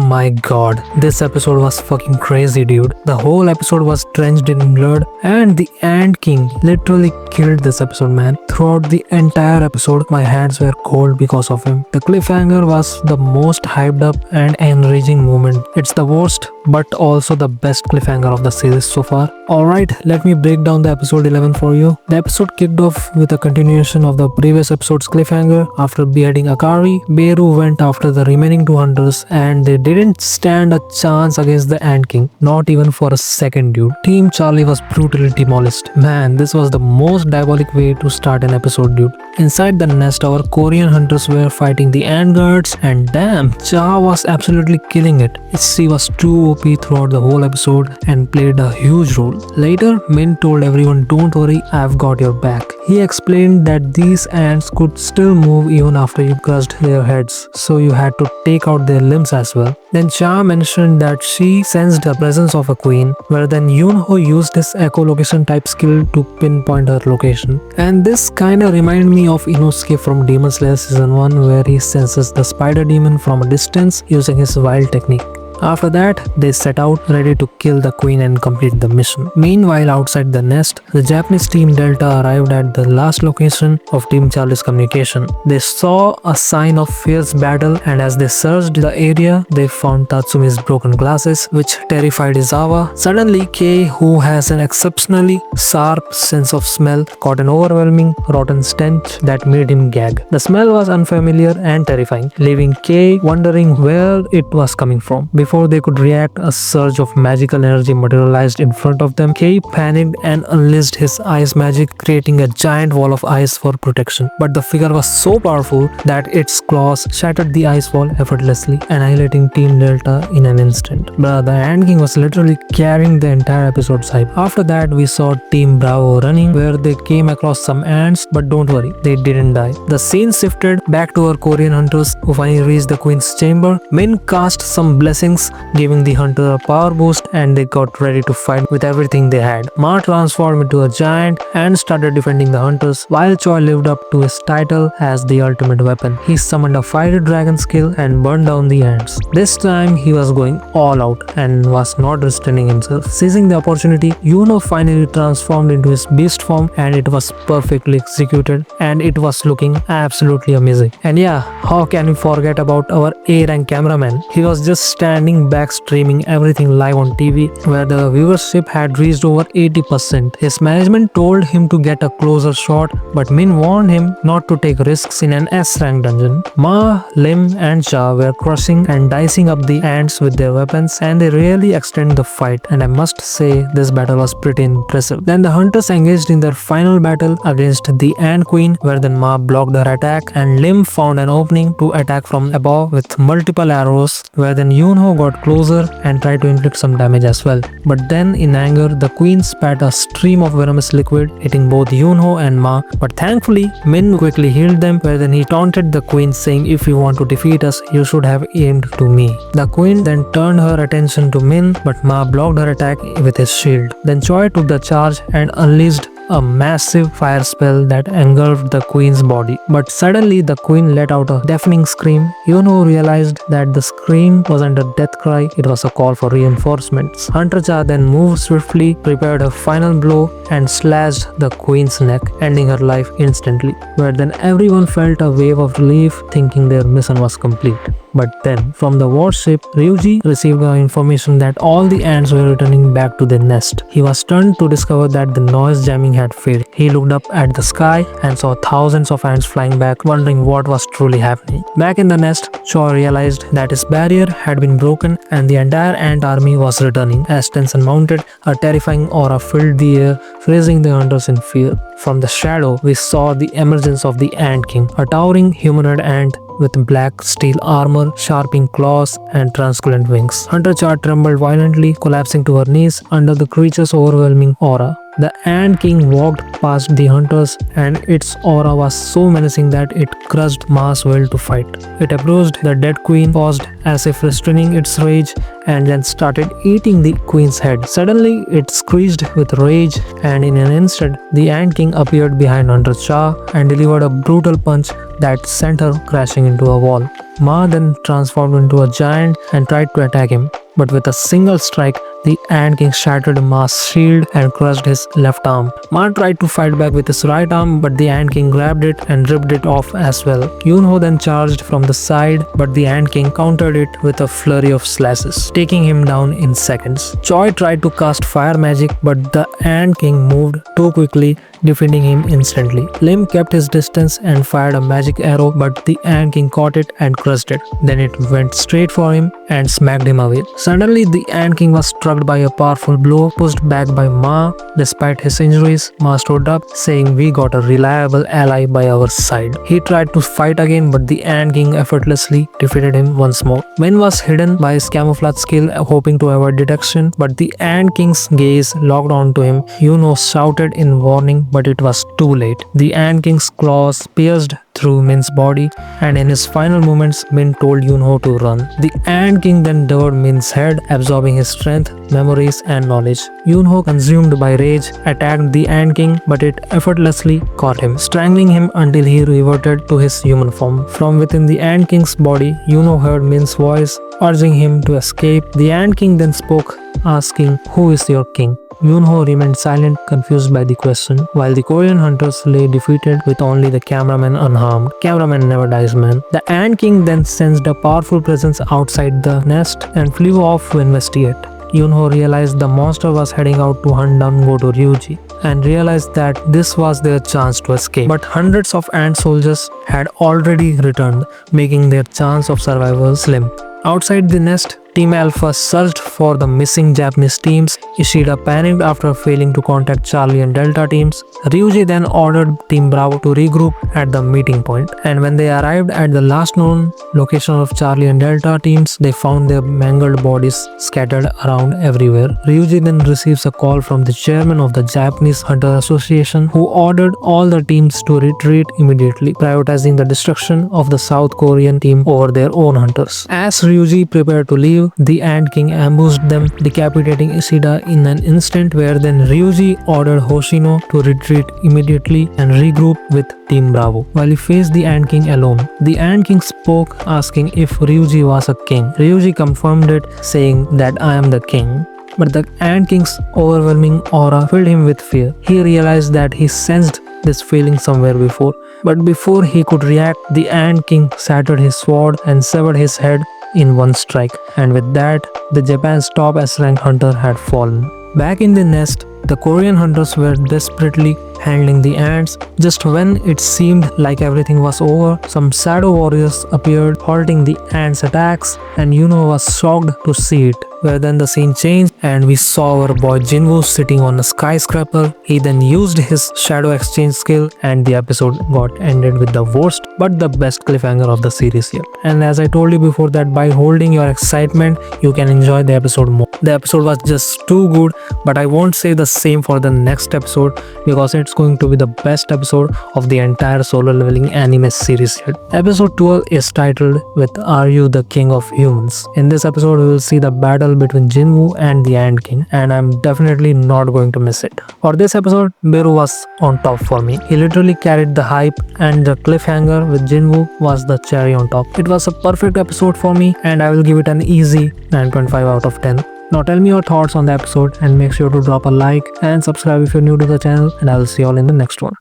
my god, this episode was fucking crazy, dude. The whole episode was drenched in blood, and the Ant King literally killed this episode, man. Throughout the entire episode, my hands were cold because of him. The cliffhanger was the most hyped up and enraging moment. It's the worst, but also the best cliffhanger of the series so far. Alright, let me break down the episode 11 for you. The episode kicked off with a continuation of the previous episode's cliffhanger. After beheading Akari, Beru went after the remaining two hunters and they didn't stand a chance against the Ant King. Not even for a second, dude. Team Charlie was brutally demolished. Man, this was the most diabolic way to start an episode, dude. Inside the nest, our Korean hunters were fighting the ant guards, and damn, Cha was absolutely killing it. She was too OP throughout the whole episode and played a huge role. Later, Min told everyone, "Don't worry, I've got your back." He explained that these ants could still move even after you crushed their heads, so you had to take out their limbs as well. Then Cha mentioned that she sensed the presence of a queen, where then Yoonho used his echolocation type skill to pinpoint her location. And this kinda reminded me of Inosuke from Demon Slayer season 1, where he senses the spider demon from a distance using his wild technique. After that, they set out ready to kill the queen and complete the mission. Meanwhile, outside the nest, the Japanese Team Delta arrived at the last location of Team Charlie's communication. They saw a sign of fierce battle, and as they searched the area, they found Tatsumi's broken glasses, which terrified Izawa. Suddenly, Kei, who has an exceptionally sharp sense of smell, caught an overwhelming rotten stench that made him gag. The smell was unfamiliar and terrifying, leaving Kei wondering where it was coming from. Before they could react, a surge of magical energy materialized in front of them. Kei panicked and unleashed his ice magic, creating a giant wall of ice for protection. But the figure was so powerful that its claws shattered the ice wall effortlessly, annihilating Team Delta in an instant. But the Ant King was literally carrying the entire episode's hype. After that, we saw Team Bravo running, where they came across some ants, but don't worry, they didn't die. The scene shifted back to our Korean hunters, who finally reached the Queen's chamber. Min cast some blessings, giving the hunter a power boost, and they got ready to fight with everything they had. Ma transformed into a giant and started defending the hunters, while Choi lived up to his title as the ultimate weapon. He summoned a fiery dragon skill and burned down the ants. This time he was going all out and was not restraining himself. Seizing the opportunity, Yuno finally transformed into his beast form, and it was perfectly executed, and it was looking absolutely amazing. And yeah, how can we forget about our A-rank cameraman? He was just standing back streaming everything live on TV, where the viewership had reached over 80%. His management told him to get a closer shot, but Min warned him not to take risks in an S-rank dungeon. Ma, Lim and Cha were crushing and dicing up the ants with their weapons, and they really extended the fight, and I must say this battle was pretty impressive. Then the hunters engaged in their final battle against the Ant Queen, where then Ma blocked her attack and Lim found an opening to attack from above with multiple arrows, where then Yoonho got closer and tried to inflict some damage as well. But then in anger, the queen spat a stream of venomous liquid, hitting both Yoonho and Ma. But thankfully, Min quickly healed them, where then he taunted the queen, saying, "If you want to defeat us, you should have aimed to me." The queen then turned her attention to Min, but Ma blocked her attack with his shield. Then Choi took the charge and unleashed a massive fire spell that engulfed the queen's body. But suddenly the queen let out a deafening scream. Yono realized that the scream wasn't a death cry, it was a call for reinforcements. Hunter Cha then moved swiftly, prepared her final blow, and slashed the queen's neck, ending her life instantly. Where then everyone felt a wave of relief, thinking their mission was complete. But then, from the warship, Ryuiji received the information that all the ants were returning back to their nest. He was stunned to discover that the noise jamming had failed. He looked up at the sky and saw thousands of ants flying back, wondering what was truly happening. Back in the nest, Choi realized that his barrier had been broken and the entire ant army was returning. As tension mounted, a terrifying aura filled the air, freezing the hunters in fear. From the shadow, we saw the emergence of the Ant King, a towering humanoid ant with black steel armor, sharpened claws, and translucent wings. Hunter Cha trembled violently, collapsing to her knees under the creature's overwhelming aura. The Ant King walked past the hunters, and its aura was so menacing that it crushed Ma's will to fight. It approached the dead queen, paused as if restraining its rage, and then started eating the queen's head. Suddenly, it screeched with rage, and in an instant, the Ant King appeared behind Hunter Cha and delivered a brutal punch that sent her crashing into a wall. Ma then transformed into a giant and tried to attack him, but with a single strike, the Ant King shattered Ma's shield and crushed his left arm. Ma tried to fight back with his right arm, but the Ant King grabbed it and ripped it off as well. Yunho then charged from the side, but the Ant King countered it with a flurry of slashes, taking him down in seconds. Choi tried to cast fire magic, but the Ant King moved too quickly, defeating him instantly. Lim kept his distance and fired a magic arrow, but the Ant King caught it and crushed it. Then it went straight for him and smacked him away. Suddenly, the Ant King was struck by a powerful blow, pushed back by Ma. Despite his injuries, Ma stood up, saying, "We got a reliable ally by our side." He tried to fight again, but the Ant King effortlessly defeated him once more. Min was hidden by his camouflage skill, hoping to avoid detection, but the Ant King's gaze locked onto him. Yuno shouted in warning, but it was too late. The Ant King's claws pierced through Min's body, and in his final moments, Min told Yunho to run. The Ant King then devoured Min's head, absorbing his strength, memories, and knowledge. Yunho, consumed by rage, attacked the Ant King, but it effortlessly caught him, strangling him until he reverted to his human form. From within the Ant King's body, Yunho heard Min's voice, urging him to escape. The Ant King then spoke, asking, "Who is your king?" Yunho remained silent, confused by the question, while the Korean hunters lay defeated with only the cameraman unharmed. Cameraman never dies, man. The Ant King then sensed a powerful presence outside the nest and flew off to investigate. Yunho realized the monster was heading out to hunt down Goto Ryuiji and realized that this was their chance to escape. But hundreds of ant soldiers had already returned, making their chance of survival slim. Outside the nest, Team Alpha searched for the missing Japanese teams. Ishida panicked after failing to contact Charlie and Delta teams. Ryuiji then ordered Team Bravo to regroup at the meeting point. And when they arrived at the last known location of Charlie and Delta teams, they found their mangled bodies scattered around everywhere. Ryuiji then receives a call from the chairman of the Japanese Hunter Association, who ordered all the teams to retreat immediately, prioritizing the destruction of the South Korean team over their own hunters. As Ryuiji prepared to leave, the Ant King ambushed them, decapitating Ishida in an instant, where then Ryuiji ordered Hoshino to retreat immediately and regroup with Team Bravo, while he faced the Ant King alone. The Ant King spoke, asking if Ryuiji was a king. Ryuiji confirmed it, saying that "I am the king." But the Ant King's overwhelming aura filled him with fear. He realized that he sensed this feeling somewhere before. But before he could react, the Ant King shattered his sword and severed his head in one strike, and with that, the Japan's top S-rank hunter had fallen. Back in the nest, the Korean hunters were desperately handling the ants. Just when it seemed like everything was over, some shadow warriors appeared, halting the ants' attacks, and Yuno was shocked to see it. Where then the scene changed and we saw our boy Jinwoo sitting on a skyscraper. He then used his shadow exchange skill, and the episode got ended with the worst but the best cliffhanger of the series yet. And as I told you before, that by holding your excitement, you can enjoy the episode more. The episode was just too good, but I won't say the same for the next episode, because it's going to be the best episode of the entire solo leveling anime series yet. Episode 12 is titled with "Are You the King of Humans?" In this episode, we will see the battle between Jinwoo and the Ant King, and I'm definitely not going to miss it. For this episode, Beru was on top for me. He literally carried the hype, and the cliffhanger with Jinwoo was the cherry on top. It was a perfect episode for me, and I will give it an easy 9.5 out of 10. Now tell me your thoughts on the episode, and make sure to drop a like and subscribe if you're new to the channel, and I will see you all in the next one.